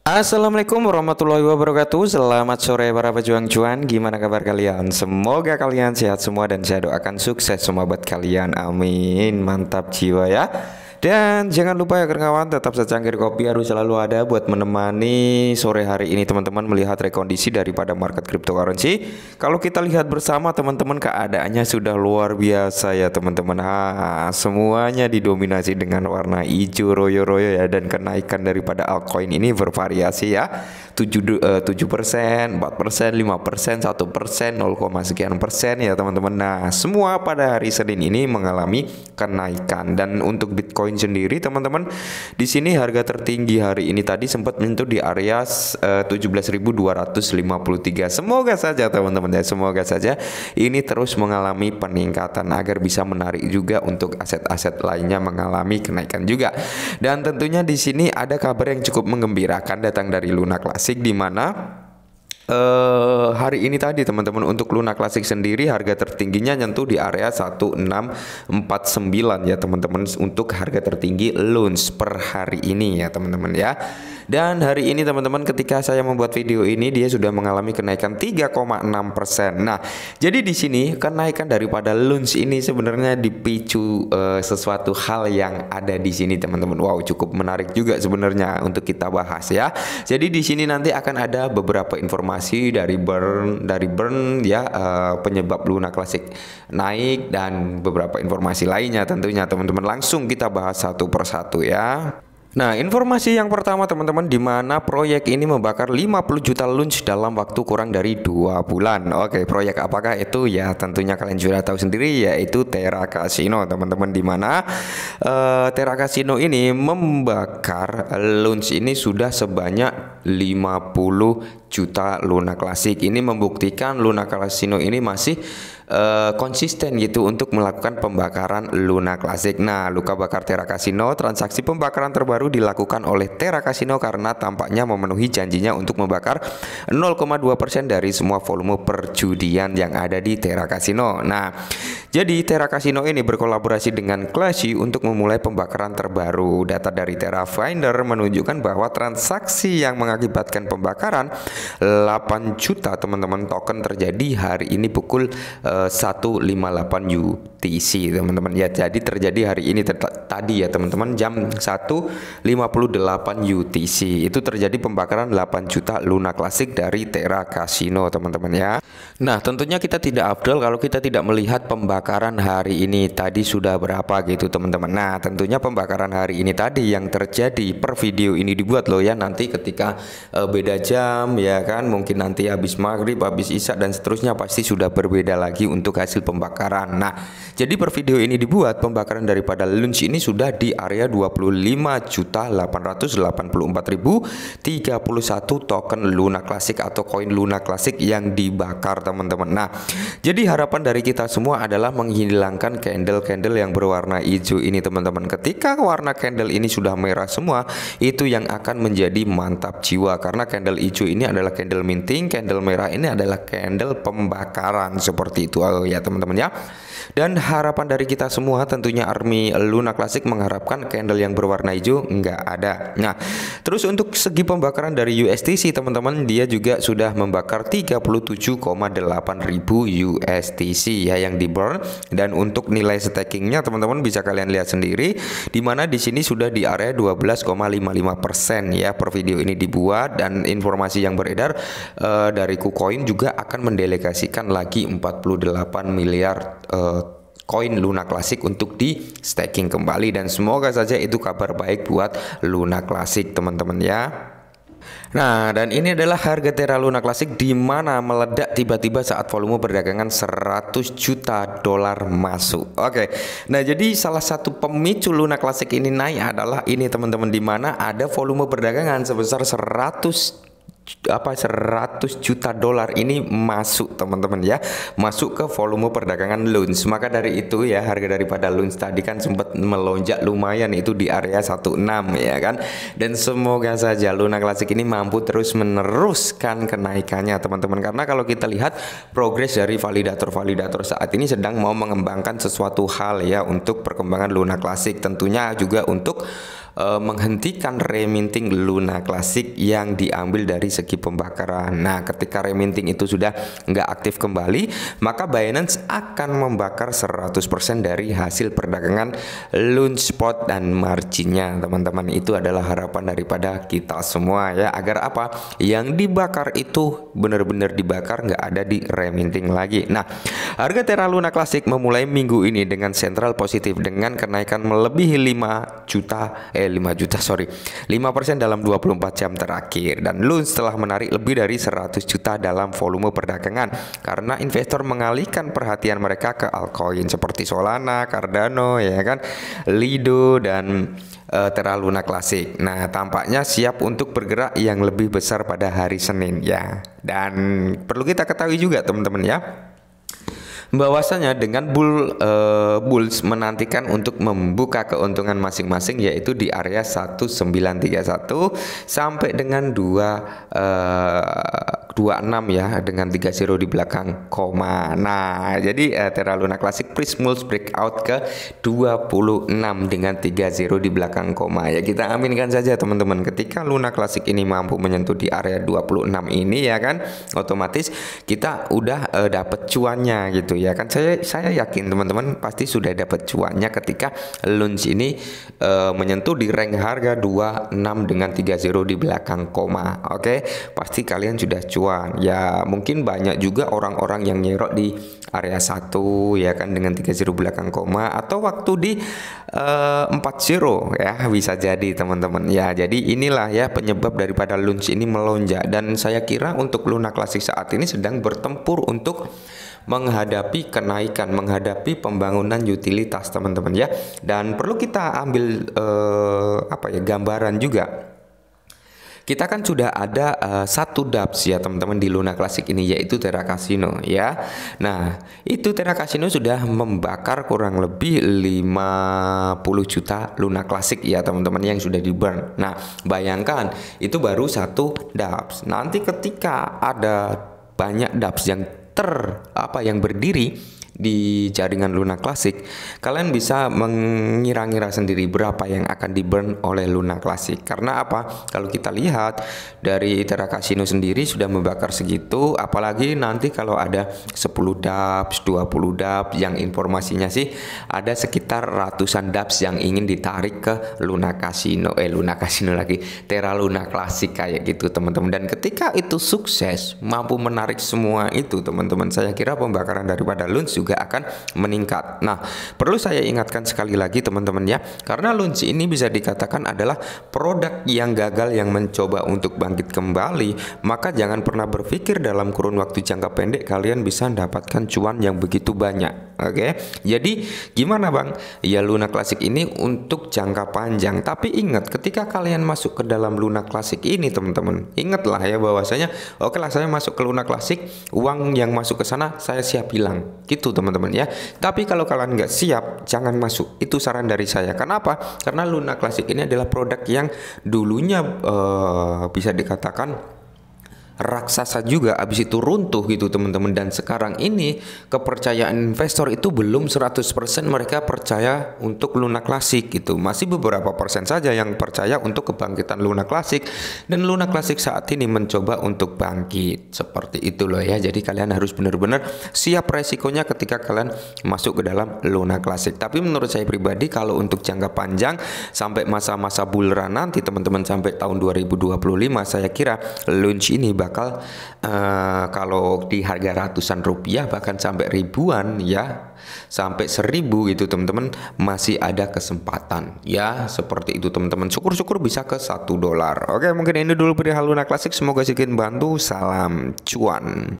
Assalamualaikum warahmatullahi wabarakatuh. Selamat sore para pejuang cuan. Gimana kabar kalian? Semoga kalian sehat semua dan saya doakan sukses semua buat kalian. Amin. Mantap jiwa ya. Dan jangan lupa ya kawan, tetap secangkir kopi harus selalu ada buat menemani sore hari ini teman-teman melihat rekondisi daripada market cryptocurrency. Kalau kita lihat bersama teman-teman, keadaannya sudah luar biasa ya teman-teman. Semuanya didominasi dengan warna hijau royo-royo ya, dan kenaikan daripada altcoin ini bervariasi ya. 7%, 4%, 5%, 1%, 0, sekian persen ya teman-teman. Nah, semua pada hari Senin ini mengalami kenaikan. Dan untuk Bitcoin sendiri teman-teman, di sini harga tertinggi hari ini tadi sempat menyentuh di area 17.253. Semoga saja teman-teman ya, semoga saja ini terus mengalami peningkatan agar bisa menarik juga untuk aset-aset lainnya mengalami kenaikan juga. Dan tentunya di sini ada kabar yang cukup menggembirakan datang dari Luna Classic, di mana hari ini tadi teman-teman untuk Luna Classic sendiri harga tertingginya nyentuh di area 1649 ya teman-teman, untuk harga tertinggi LUNS per hari ini ya teman-teman ya. Dan hari ini teman-teman ketika saya membuat video ini dia sudah mengalami kenaikan 3,6%. Nah, jadi di sini kenaikan daripada LUNS ini sebenarnya dipicu sesuatu hal yang ada di sini teman-teman. Wow, cukup menarik juga sebenarnya untuk kita bahas ya. Jadi di sini nanti akan ada beberapa informasi dari burn ya, penyebab Luna Classic naik dan beberapa informasi lainnya tentunya teman-teman. Langsung kita bahas satu persatu ya. Nah, informasi yang pertama teman-teman, di mana proyek ini membakar 50 juta LUNS dalam waktu kurang dari 2 bulan. Oke, proyek apakah itu? Ya tentunya kalian sudah tahu sendiri, yaitu Terra Casino teman-teman, di mana Terra Casino ini membakar LUNS ini sudah sebanyak 50 juta Luna Classic. Ini membuktikan Luna Casino ini masih konsisten gitu untuk melakukan pembakaran Luna Classic. Nah, luka bakar Terra Casino, transaksi pembakaran terbaru dilakukan oleh Terra Casino karena tampaknya memenuhi janjinya untuk membakar 0,2% dari semua volume perjudian yang ada di Terra Casino. Nah, jadi Terra Casino ini berkolaborasi dengan Classy untuk memulai pembakaran terbaru. Data dari Terra Finder menunjukkan bahwa transaksi yang mengakibatkan pembakaran 8 juta teman-teman token terjadi hari ini pukul 1.58 UTC teman-teman ya. Jadi terjadi hari ini tadi ya teman-teman, jam 1.58 UTC itu terjadi pembakaran 8 juta Luna Classic dari Terra Casino teman-teman ya. Nah, tentunya kita tidak afdol kalau kita tidak melihat pembakaran hari ini tadi sudah berapa gitu teman-teman. Nah, tentunya pembakaran hari ini tadi yang terjadi per video ini dibuat loh ya, nanti ketika beda jam ya kan, mungkin nanti habis maghrib, habis isya dan seterusnya pasti sudah berbeda lagi untuk hasil pembakaran. Nah, jadi per video ini dibuat, pembakaran daripada LUNS ini sudah di area 25.884.031 token Luna Classic atau koin Luna Classic yang dibakar teman-teman. Nah, jadi harapan dari kita semua adalah menghilangkan candle-candle yang berwarna hijau ini teman-teman. Ketika warna candle ini sudah merah semua, itu yang akan menjadi mantap jiwa, karena candle hijau ini adalah candle minting, candle merah ini adalah candle pembakaran seperti itu ya teman-teman ya. Dan harapan dari kita semua tentunya Army Luna Classic mengharapkan candle yang berwarna hijau nggak ada. Nah, terus untuk segi pembakaran dari USDC teman-teman, dia juga sudah membakar 37,8 ribu USDC ya yang di burn. Dan untuk nilai stakingnya teman-teman bisa kalian lihat sendiri, dimana di sini sudah di area 12,55% ya per video ini dibuat. Dan informasi yang beredar dari KuCoin juga akan mendelegasikan lagi 48 miliar koin Luna Classic untuk di staking kembali, dan semoga saja itu kabar baik buat Luna Classic teman-teman ya. Nah, dan ini adalah harga Terra Luna Classic di mana meledak tiba-tiba saat volume perdagangan 100 juta dolar masuk. Oke. Nah, jadi salah satu pemicu Luna Classic ini naik adalah ini teman-teman, di mana ada volume perdagangan sebesar 100 juta dolar ini masuk teman-teman ya, masuk ke volume perdagangan LUNS. Maka dari itu ya, harga daripada LUNS tadi kan sempat melonjak lumayan itu di area 16 ya kan. Dan semoga saja Luna Classic ini mampu terus meneruskan kenaikannya teman-teman, karena kalau kita lihat progres dari validator-validator saat ini sedang mau mengembangkan sesuatu hal ya untuk perkembangan Luna Classic, tentunya juga untuk menghentikan reminting Luna Classic yang diambil dari segi pembakaran. Nah, ketika reminting itu sudah nggak aktif kembali, maka Binance akan membakar 100% dari hasil perdagangan Lunespot dan marginnya, teman-teman. Itu adalah harapan daripada kita semua ya, agar apa yang dibakar itu benar-benar dibakar, nggak ada di reminting lagi. Nah, harga Terra Luna Classic memulai minggu ini dengan sentral positif dengan kenaikan melebihi 5% dalam 24 jam terakhir, dan Luns telah menarik lebih dari 100 juta dalam volume perdagangan karena investor mengalihkan perhatian mereka ke altcoin seperti Solana, Cardano ya kan, Lido dan Terra Luna Classic. Nah, tampaknya siap untuk bergerak yang lebih besar pada hari Senin ya. Dan perlu kita ketahui juga teman-teman ya, bahwasanya dengan Bulls menantikan untuk membuka keuntungan masing-masing, yaitu di area 1931 sampai dengan 26 ya, dengan 30 di belakang koma. Nah, jadi Terra Luna Classic Prismulus breakout ke 26 dengan 30 di belakang koma ya. Kita aminkan saja teman-teman, ketika Luna Classic ini mampu menyentuh di area 26 ini ya kan, otomatis kita udah dapat cuannya gitu ya kan. Saya yakin teman-teman pasti sudah dapat cuannya ketika Luns ini menyentuh di rank harga 26 dengan 30 di belakang koma. Oke, pasti kalian sudah cuan ya. Mungkin banyak juga orang-orang yang nyerok di area 1 ya kan, dengan 30 belakang koma, atau waktu di 40 ya, bisa jadi teman-teman ya. Jadi inilah ya penyebab daripada Luns ini melonjak, dan saya kira untuk Luna Classic saat ini sedang bertempur untuk menghadapi kenaikan, menghadapi pembangunan utilitas teman-teman ya. Dan perlu kita ambil gambaran juga. Kita kan sudah ada satu dApps ya teman-teman di Luna Classic ini, yaitu Terra Casino ya. Nah, itu Terra Casino sudah membakar kurang lebih 50 juta Luna Classic ya teman-teman, yang sudah di burn. Nah, bayangkan itu baru satu dApps. Nanti ketika ada banyak dApps yang berdiri di jaringan Luna Classic, kalian bisa mengira-ngira sendiri berapa yang akan di burn oleh Luna Classic. Karena apa? Kalau kita lihat dari Terra Casino sendiri sudah membakar segitu, apalagi nanti kalau ada 10 dApps, 20 dApps yang informasinya sih ada sekitar ratusan dApps yang ingin ditarik ke Luna Casino lagi, Terra Luna Classic kayak gitu teman-teman. Dan ketika itu sukses mampu menarik semua itu teman-teman, saya kira pembakaran daripada Luns juga akan meningkat. Nah, perlu saya ingatkan sekali lagi teman-teman ya, karena Luns ini bisa dikatakan adalah produk yang gagal yang mencoba untuk bangkit kembali, maka jangan pernah berpikir dalam kurun waktu jangka pendek kalian bisa mendapatkan cuan yang begitu banyak. Oke, jadi gimana bang? Ya Luna Classic ini untuk jangka panjang, tapi ingat ketika kalian masuk ke dalam Luna Classic ini teman-teman, ingatlah ya bahwasanya oke lah, saya masuk ke Luna Classic, uang yang masuk ke sana saya siap hilang gitu teman-teman ya. Tapi kalau kalian nggak siap, jangan masuk. Itu saran dari saya. Kenapa? Karena Luna Classic ini adalah produk yang dulunya bisa dikatakan raksasa juga, habis itu runtuh gitu teman-teman. Dan sekarang ini kepercayaan investor itu belum 100% mereka percaya untuk Luna Classic gitu. Masih beberapa persen saja yang percaya untuk kebangkitan Luna Classic, dan Luna Classic saat ini mencoba untuk bangkit seperti itu loh ya. Jadi kalian harus benar-benar siap resikonya ketika kalian masuk ke dalam Luna Classic. Tapi menurut saya pribadi, kalau untuk jangka panjang sampai masa-masa bull run nanti teman-teman, sampai tahun 2025, saya kira launch ini bakal kalau di harga ratusan rupiah bahkan sampai ribuan ya, sampai 1000 gitu teman-teman, masih ada kesempatan ya, seperti itu teman-teman. Syukur-syukur bisa ke $1. Oke, mungkin ini dulu perihal Luna Classic, semoga sedikit membantu. Salam cuan.